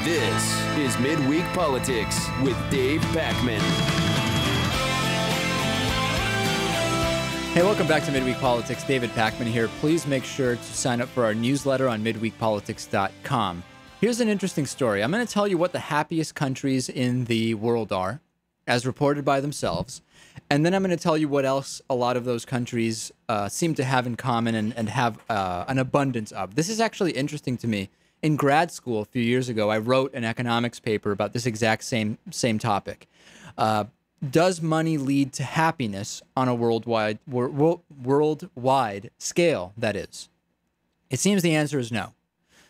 This is Midweek Politics with Dave Pakman. Hey, welcome back to Midweek Politics. David Pakman here. Please make sure to sign up for our newsletter on midweekpolitics.com. Here's an interesting story. I'm going to tell you what the happiest countries in the world are, as reported by themselves. And then I'm going to tell you what else a lot of those countries seem to have in common and have an abundance of. This is actually interesting to me. In grad school a few years ago, I wrote an economics paper about this exact same topic. Does money lead to happiness on a worldwide scale, that is? It seems the answer is no.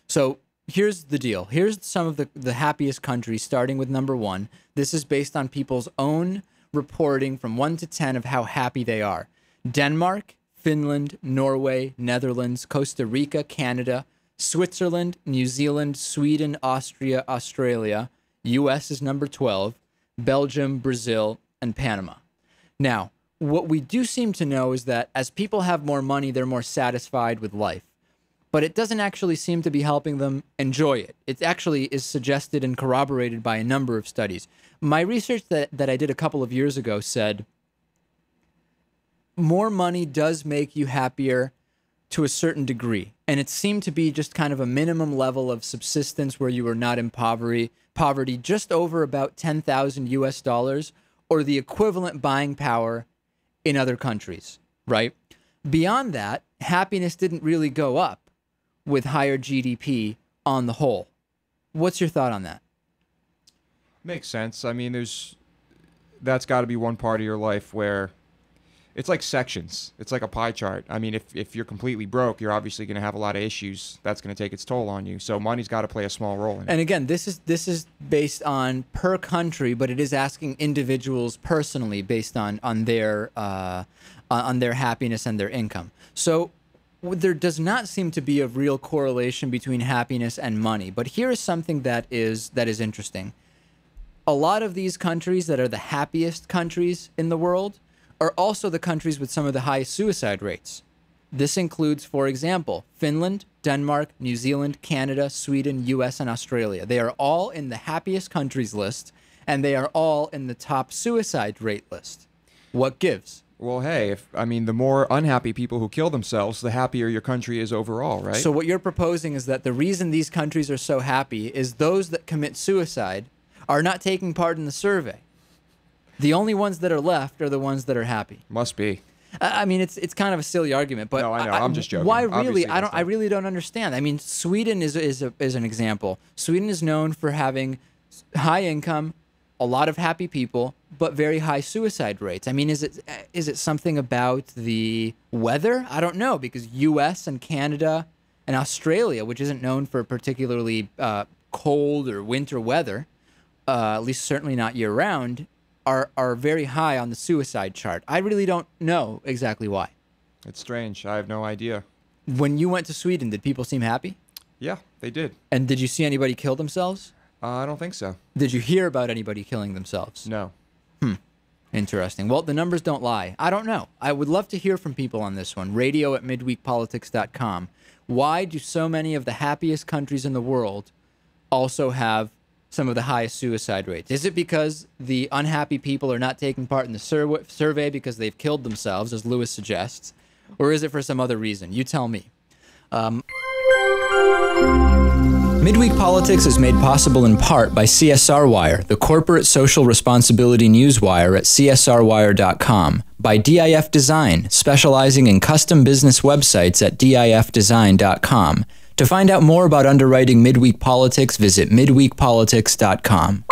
So here's the deal. Here's some of the happiest countries, starting with number 1. This is based on people's own reporting from 1 to 10 of how happy they are. Denmark, Finland, Norway, Netherlands, Costa Rica, Canada, Switzerland, New Zealand, Sweden, Austria, Australia. US is number 12. Belgium, Brazil, and Panama. Now, what we do seem to know is that as people have more money, they're more satisfied with life. But it doesn't actually seem to be helping them enjoy it. It actually is suggested and corroborated by a number of studies. My research that I did a couple of years ago said more money does make you happier to a certain degree. And it seemed to be just kind of a minimum level of subsistence where you were not in poverty, just over about 10,000 US dollars, or the equivalent buying power in other countries, right? Beyond that, happiness didn't really go up with higher GDP on the whole. What's your thought on that? Makes sense. I mean, that's got to be one part of your life where it's like sections. It's like a pie chart. I mean, if you're completely broke, you're obviously going to have a lot of issues. That's going to take its toll on you. So money's got to play a small role in it. And again, this is based on per country, but it is asking individuals personally based on their happiness and their income. So there does not seem to be a real correlation between happiness and money. But here is something that is interesting. A lot of these countries that are the happiest countries in the world are also the countries with some of the highest suicide rates. This includes, for example, Finland, Denmark, New Zealand, Canada, Sweden, US, and Australia. They are all in the happiest countries list, and they are all in the top suicide rate list. What gives? Well, hey, the more unhappy people who kill themselves, the happier your country is overall, right? So what you're proposing is that the reason these countries are so happy is those that commit suicide are not taking part in the survey. The only ones that are left are the ones that are happy. Must be. I mean, it's kind of a silly argument, but no, I know. I'm just joking. Why really? I really don't understand. I mean, Sweden is an example. Sweden is known for having high income, a lot of happy people, but very high suicide rates. I mean, is it something about the weather? I don't know, because U.S. and Canada and Australia, which isn't known for particularly cold or winter weather, at least certainly not year round, are very high on the suicide chart. I really don't know exactly why. It's strange. I have no idea. When you went to Sweden, did people seem happy? Yeah, they did. And did you see anybody kill themselves? I don't think so. Did you hear about anybody killing themselves? No. Interesting. Well, the numbers don't lie. I don't know. I would love to hear from people on this one. radio@midweekpolitics.com. Why do so many of the happiest countries in the world also have some of the highest suicide rates? Is it because the unhappy people are not taking part in the survey because they've killed themselves, as Lewis suggests? Or is it for some other reason? You tell me. Midweek Politics is made possible in part by CSR Wire, the corporate social responsibility newswire at csrwire.com, by DIF Design, specializing in custom business websites at difdesign.com. To find out more about underwriting Midweek Politics, visit midweekpolitics.com.